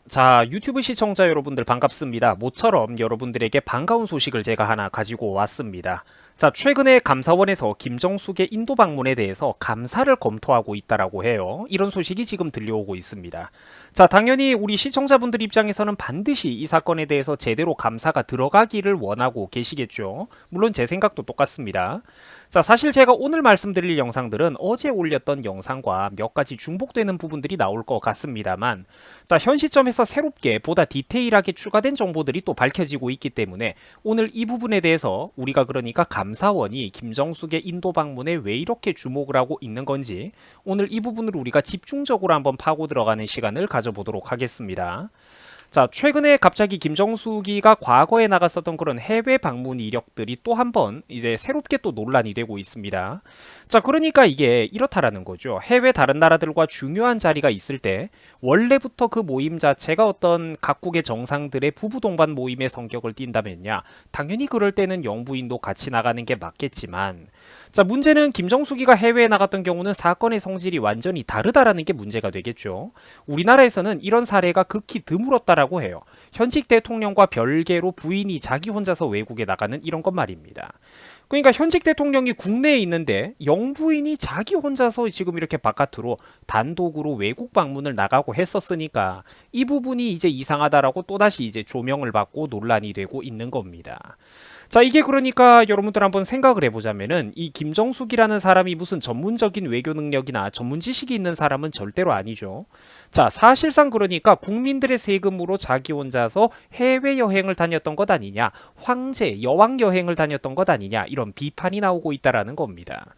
자, 유튜브 시청자 여러분들 반갑습니다. 모처럼 여러분들에게 반가운 소식을 제가 하나 가지고 왔습니다. 자, 최근에 감사원에서 김정숙의 인도 방문에 대해서 감사를 검토하고 있다라고 해요. 이런 소식이 지금 들려오고 있습니다. 자, 당연히 우리 시청자분들 입장에서는 반드시 이 사건에 대해서 제대로 감사가 들어가기를 원하고 계시겠죠. 물론 제 생각도 똑같습니다. 자, 사실 제가 오늘 말씀드릴 영상들은 어제 올렸던 영상과 몇 가지 중복되는 부분들이 나올 것 같습니다만, 자, 현 시점에서 새롭게 보다 디테일하게 추가된 정보들이 또 밝혀지고 있기 때문에 오늘 이 부분에 대해서 우리가 그러니까 감사원이 김정숙의 인도 방문에 왜 이렇게 주목을 하고 있는 건지 오늘 이 부분을 우리가 집중적으로 한번 파고 들어가는 시간을 가져보도록 하겠습니다. 자, 최근에 갑자기 김정숙이가 과거에 나갔었던 그런 해외 방문 이력들이 또 한 번 이제 새롭게 또 논란이 되고 있습니다. 자, 그러니까 이게 이렇다라는 거죠. 해외 다른 나라들과 중요한 자리가 있을 때 원래부터 그 모임 자체가 어떤 각국의 정상들의 부부 동반 모임의 성격을 띈다면야 당연히 그럴 때는 영부인도 같이 나가는 게 맞겠지만, 자, 문제는 김정숙이가 해외에 나갔던 경우는 사건의 성질이 완전히 다르다라는 게 문제가 되겠죠. 우리나라에서는 이런 사례가 극히 드물었다라고 해요. 현직 대통령과 별개로 부인이 자기 혼자서 외국에 나가는 이런 것 말입니다. 그러니까 현직 대통령이 국내에 있는데 영부인이 자기 혼자서 지금 이렇게 바깥으로 단독으로 외국 방문을 나가고 했었으니까 이 부분이 이제 이상하다라고 또다시 이제 조명을 받고 논란이 되고 있는 겁니다. 자, 이게 그러니까 여러분들 한번 생각을 해보자면은 이 김정숙이라는 사람이 무슨 전문적인 외교 능력이나 전문 지식이 있는 사람은 절대로 아니죠. 자, 사실상 그러니까 국민들의 세금으로 자기 혼자서 해외여행을 다녔던 것 아니냐, 황제, 여왕 여행을 다녔던 것 아니냐, 이런 비판이 나오고 있다라는 겁니다.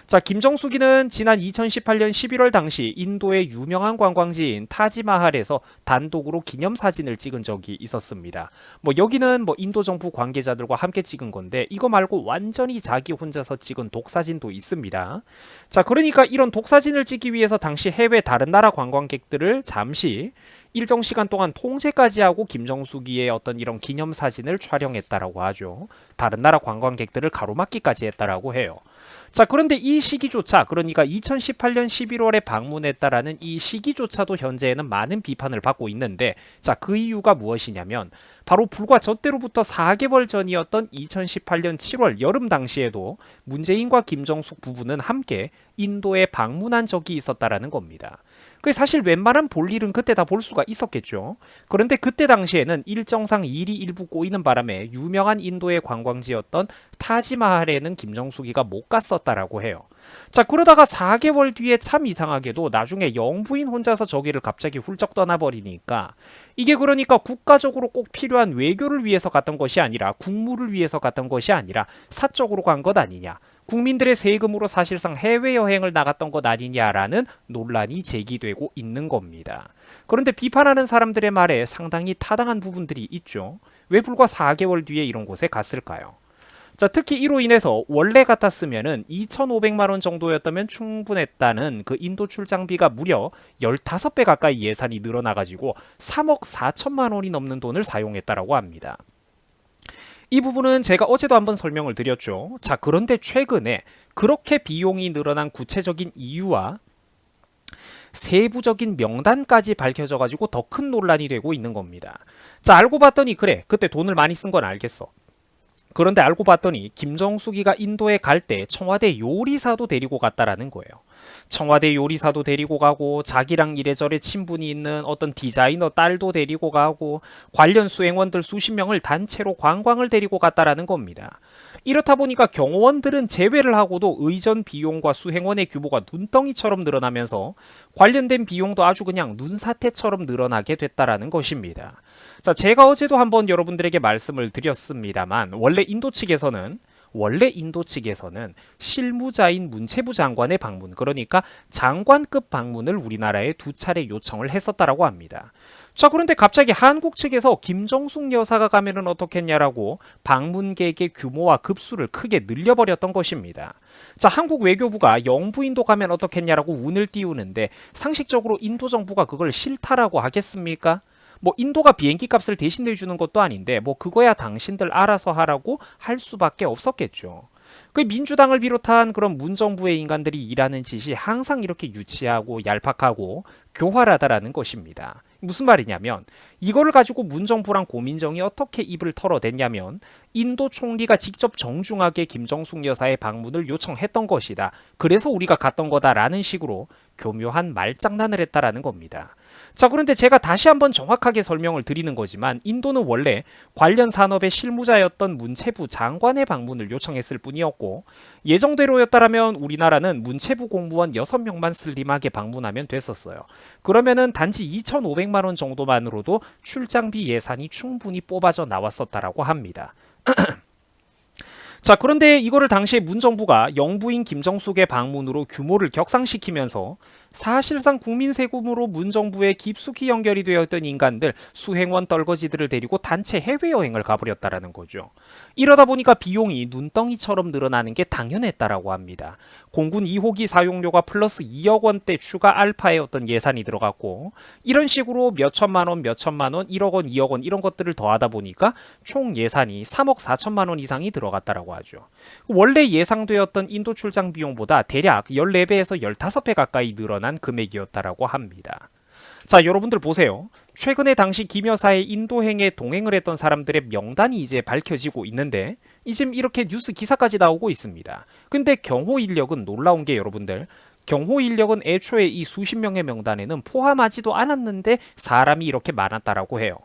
자, 김정숙이는 지난 2018년 11월 당시 인도의 유명한 관광지인 타지마할에서 단독으로 기념사진을 찍은 적이 있었습니다. 뭐 여기는 뭐 인도 정부 관계자들과 함께 찍은 건데 이거 말고 완전히 자기 혼자서 찍은 독사진도 있습니다. 자, 그러니까 이런 독사진을 찍기 위해서 당시 해외 다른 나라 관광객들을 잠시 일정 시간 동안 통제까지 하고 김정숙이의 어떤 이런 기념사진을 촬영했다라고 하죠. 다른 나라 관광객들을 가로막기까지 했다라고 해요. 자, 그런데 이 시기조차, 그러니까 2018년 11월에 방문했다라는 이 시기조차도 현재에는 많은 비판을 받고 있는데, 자, 그 이유가 무엇이냐면 바로 불과 저때로부터 4개월 전이었던 2018년 7월 여름 당시에도 문재인과 김정숙 부부는 함께 인도에 방문한 적이 있었다라는 겁니다. 그 사실 웬만한 볼일은 그때 다 볼 수가 있었겠죠. 그런데 그때 당시에는 일정상 일이 일부 꼬이는 바람에 유명한 인도의 관광지였던 타지마할에는 김정숙이가 못 갔었다라고 해요. 자, 그러다가 4개월 뒤에 참 이상하게도 나중에 영부인 혼자서 저기를 갑자기 훌쩍 떠나버리니까 이게 그러니까 국가적으로 꼭 필요한 외교를 위해서 갔던 것이 아니라 국무를 위해서 갔던 것이 아니라 사적으로 간 것 아니냐, 국민들의 세금으로 사실상 해외여행을 나갔던 것 아니냐라는 논란이 제기되고 있는 겁니다. 그런데 비판하는 사람들의 말에 상당히 타당한 부분들이 있죠. 왜 불과 4개월 뒤에 이런 곳에 갔을까요? 자, 특히 이로 인해서 원래 같았으면은 2,500만 원 정도였다면 충분했다는 그 인도 출장비가 무려 15배 가까이 예산이 늘어나가지고 3억 4천만 원이 넘는 돈을 사용했다라고 합니다. 이 부분은 제가 어제도 한번 설명을 드렸죠. 자, 그런데 최근에 그렇게 비용이 늘어난 구체적인 이유와 세부적인 명단까지 밝혀져가지고 더 큰 논란이 되고 있는 겁니다. 자, 알고 봤더니 그래, 그때 돈을 많이 쓴 건 알겠어. 그런데 알고 봤더니 김정숙이가 인도에 갈 때 청와대 요리사도 데리고 갔다라는 거예요. 청와대 요리사도 데리고 가고 자기랑 이래저래 친분이 있는 어떤 디자이너 딸도 데리고 가고 관련 수행원들 수십 명을 단체로 관광을 데리고 갔다라는 겁니다. 이렇다 보니까 경호원들은 제외를 하고도 의전 비용과 수행원의 규모가 눈덩이처럼 늘어나면서 관련된 비용도 아주 그냥 눈사태처럼 늘어나게 됐다라는 것입니다. 자, 제가 어제도 한번 여러분들에게 말씀을 드렸습니다만 원래 인도 측에서는 실무자인 문체부 장관의 방문, 그러니까 장관급 방문을 우리나라에 2차례 요청을 했었다라고 합니다. 자, 그런데 갑자기 한국 측에서 김정숙 여사가 가면은 어떻겠냐라고 방문객의 규모와 급수를 크게 늘려버렸던 것입니다. 자, 한국 외교부가 영부인도 가면 어떻겠냐라고 운을 띄우는데 상식적으로 인도 정부가 그걸 싫다라고 하겠습니까? 뭐 인도가 비행기 값을 대신 내주는 것도 아닌데 뭐 그거야 당신들 알아서 하라고 할 수밖에 없었겠죠. 그 민주당을 비롯한 그런 문정부의 인간들이 일하는 짓이 항상 이렇게 유치하고 얄팍하고 교활하다라는 것입니다. 무슨 말이냐면 이거를 가지고 문정부랑 고민정이 어떻게 입을 털어댔냐면 인도 총리가 직접 정중하게 김정숙 여사의 방문을 요청했던 것이다. 그래서 우리가 갔던 거다라는 식으로 교묘한 말장난을 했다라는 겁니다. 자, 그런데 제가 다시 한번 정확하게 설명을 드리는 거지만 인도는 원래 관련 산업의 실무자였던 문체부 장관의 방문을 요청했을 뿐이었고 예정대로였다라면 우리나라는 문체부 공무원 6명만 슬림하게 방문하면 됐었어요. 그러면은 단지 2,500만 원 정도만으로도 출장비 예산이 충분히 뽑아져 나왔었다라고 합니다. 자, 그런데 이거를 당시에 문정부가 영부인 김정숙의 방문으로 규모를 격상시키면서 사실상 국민 세금으로 문정부에 깊숙이 연결이 되어 있던 인간들 수행원 떨거지들을 데리고 단체 해외여행을 가버렸다라는 거죠. 이러다 보니까 비용이 눈덩이처럼 늘어나는 게 당연했다라고 합니다. 공군 2호기 사용료가 플러스 2억 원대 추가 알파의 어떤 예산이 들어갔고 이런 식으로 몇 천만 원, 1억 원, 2억 원 이런 것들을 더하다 보니까 총 예산이 3억 4천만 원 이상이 들어갔다라고 하죠. 원래 예상되었던 인도 출장 비용보다 대략 14배에서 15배 가까이 늘어난 금액이었다라고 합니다. 자, 여러분들 보세요. 최근에 당시 김 여사의 인도행에 동행을 했던 사람들의 명단이 이제 밝혀지고 있는데 지금 이렇게 뉴스 기사까지 나오고 있습니다. 근데 경호 인력은 놀라운 게 여러분들 경호 인력은 애초에 이 수십 명의 명단에는 포함하지도 않았는데 사람이 이렇게 많았다라고 해요.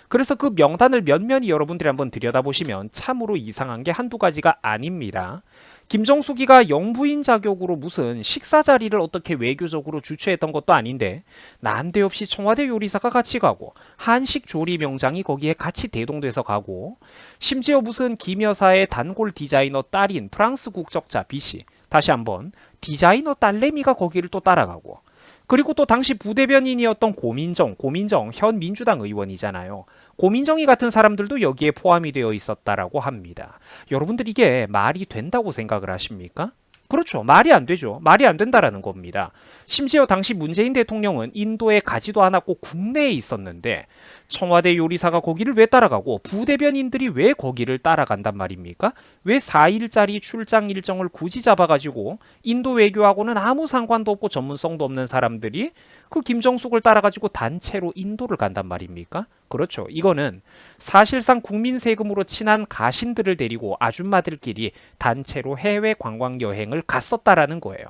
그래서 그 명단을 면면히 여러분들이 한번 들여다보시면 참으로 이상한 게 한두 가지가 아닙니다. 김정숙이가 영부인 자격으로 무슨 식사 자리를 어떻게 외교적으로 주최했던 것도 아닌데 난데없이 청와대 요리사가 같이 가고 한식 조리 명장이 거기에 같이 대동돼서 가고 심지어 무슨 김 여사의 단골 디자이너 딸인 프랑스 국적자 B씨 다시 한번 디자이너 딸내미가 거기를 또 따라가고 그리고 또 당시 부대변인이었던 고민정 현 민주당 의원이잖아요. 고민정이 같은 사람들도 여기에 포함이 되어 있었다라고 합니다. 여러분들 이게 말이 된다고 생각을 하십니까? 그렇죠. 말이 안 되죠. 말이 안 된다라는 겁니다. 심지어 당시 문재인 대통령은 인도에 가지도 않았고 국내에 있었는데 청와대 요리사가 거기를 왜 따라가고 부대변인들이 왜 거기를 따라간단 말입니까? 왜 4일짜리 출장 일정을 굳이 잡아가지고 인도 외교하고는 아무 상관도 없고 전문성도 없는 사람들이 그 김정숙을 따라가지고 단체로 인도를 간단 말입니까? 그렇죠. 이거는 사실상 국민 세금으로 친한 가신들을 데리고 아줌마들끼리 단체로 해외 관광 여행을 갔었다라는 거예요.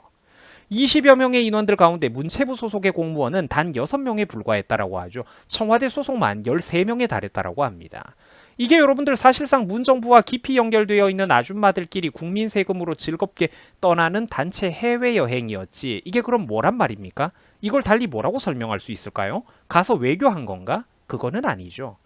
20여 명의 인원들 가운데 문체부 소속의 공무원은 단 6명에 불과했다라고 하죠. 청와대 소속만 13명에 달했다라고 합니다. 이게 여러분들 사실상 문정부와 깊이 연결되어 있는 아줌마들끼리 국민 세금으로 즐겁게 떠나는 단체 해외여행이었지. 이게 그럼 뭐란 말입니까? 이걸 달리 뭐라고 설명할 수 있을까요? 가서 외교한 건가? 그거는 아니죠.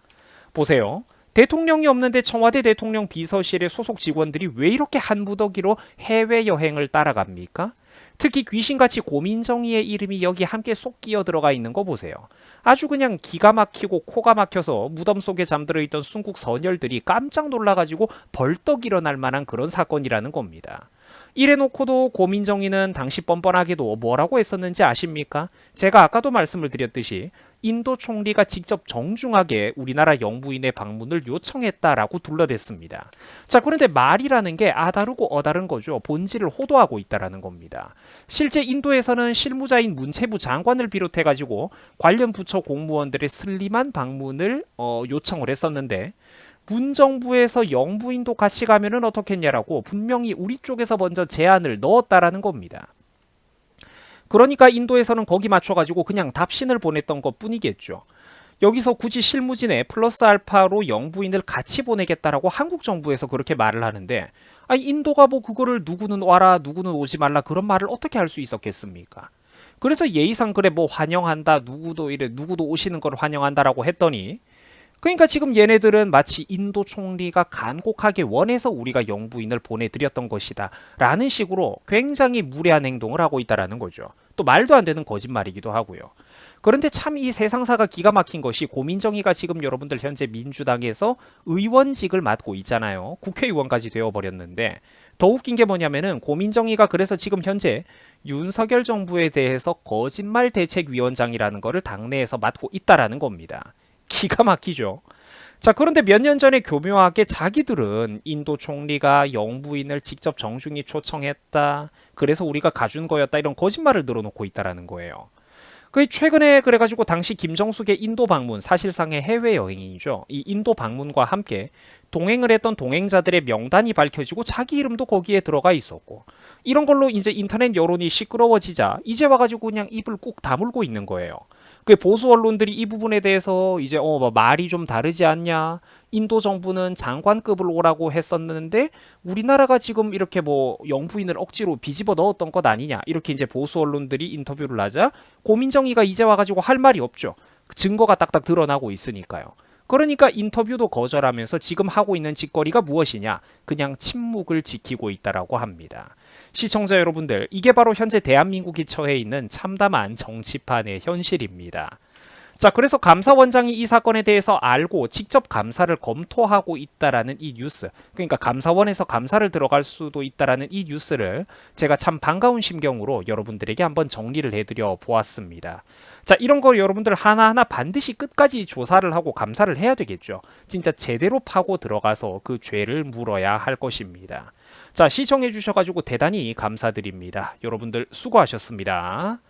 보세요. 대통령이 없는데 청와대 대통령 비서실의 소속 직원들이 왜 이렇게 한 무더기로 해외여행을 따라갑니까? 특히 귀신같이 고민정의의 이름이 여기 함께 쏙 끼어 들어가 있는 거 보세요. 아주 그냥 기가 막히고 코가 막혀서 무덤 속에 잠들어 있던 순국 선열들이 깜짝 놀라가지고 벌떡 일어날 만한 그런 사건이라는 겁니다. 이래놓고도 고민정의는 당시 뻔뻔하게도 뭐라고 했었는지 아십니까? 제가 아까도 말씀을 드렸듯이 인도 총리가 직접 정중하게 우리나라 영부인의 방문을 요청했다라고 둘러댔습니다. 자, 그런데 말이라는 게 아다르고 어다른 거죠. 본질을 호도하고 있다라는 겁니다. 실제 인도에서는 실무자인 문체부 장관을 비롯해가지고 관련 부처 공무원들의 슬림한 방문을 요청을 했었는데 문정부에서 영부인도 같이 가면은 어떻겠냐라고 분명히 우리 쪽에서 먼저 제안을 넣었다라는 겁니다. 그러니까 인도에서는 거기 맞춰가지고 그냥 답신을 보냈던 것 뿐이겠죠. 여기서 굳이 실무진에 플러스 알파로 영부인을 같이 보내겠다라고 한국 정부에서 그렇게 말을 하는데 아니 인도가 뭐 그거를 누구는 와라 누구는 오지 말라 그런 말을 어떻게 할 수 있었겠습니까? 그래서 예의상 그래 뭐 환영한다 누구도 이래 누구도 오시는 걸 환영한다라고 했더니 그러니까 지금 얘네들은 마치 인도 총리가 간곡하게 원해서 우리가 영부인을 보내드렸던 것이다 라는 식으로 굉장히 무례한 행동을 하고 있다는 거죠. 또 말도 안 되는 거짓말이기도 하고요. 그런데 참 이 세상사가 기가 막힌 것이 고민정의가 지금 여러분들 현재 민주당에서 의원직을 맡고 있잖아요. 국회의원까지 되어버렸는데 더 웃긴 게 뭐냐면은 고민정의가 그래서 지금 현재 윤석열 정부에 대해서 거짓말 대책위원장이라는 거를 당내에서 맡고 있다라는 겁니다. 기가 막히죠. 자, 그런데 몇 년 전에 교묘하게 자기들은 인도 총리가 영부인을 직접 정중히 초청했다. 그래서 우리가 가준 거였다. 이런 거짓말을 늘어놓고 있다라는 거예요. 그 최근에 그래가지고 당시 김정숙의 인도 방문, 사실상의 해외 여행이죠. 이 인도 방문과 함께 동행을 했던 동행자들의 명단이 밝혀지고 자기 이름도 거기에 들어가 있었고, 이런 걸로 이제 인터넷 여론이 시끄러워지자 이제 와가지고 그냥 입을 꾹 다물고 있는 거예요. 그 보수 언론들이 이 부분에 대해서 이제 뭐 말이 좀 다르지 않냐, 인도 정부는 장관급을 오라고 했었는데 우리나라가 지금 이렇게 뭐 영부인을 억지로 비집어 넣었던 것 아니냐, 이렇게 이제 보수 언론들이 인터뷰를 하자 고민정이가 이제 와가지고 할 말이 없죠. 증거가 딱딱 드러나고 있으니까요. 그러니까 인터뷰도 거절하면서 지금 하고 있는 짓거리가 무엇이냐, 그냥 침묵을 지키고 있다라고 합니다. 시청자 여러분들, 이게 바로 현재 대한민국이 처해 있는 참담한 정치판의 현실입니다. 자, 그래서 감사원장이 이 사건에 대해서 알고 직접 감사를 검토하고 있다라는 이 뉴스, 그러니까 감사원에서 감사를 들어갈 수도 있다라는 이 뉴스를 제가 참 반가운 심경으로 여러분들에게 한번 정리를 해드려 보았습니다. 자, 이런 거 여러분들 하나하나 반드시 끝까지 조사를 하고 감사를 해야 되겠죠. 진짜 제대로 파고 들어가서 그 죄를 물어야 할 것입니다. 자, 시청해 주셔가지고 대단히 감사드립니다. 여러분들 수고하셨습니다.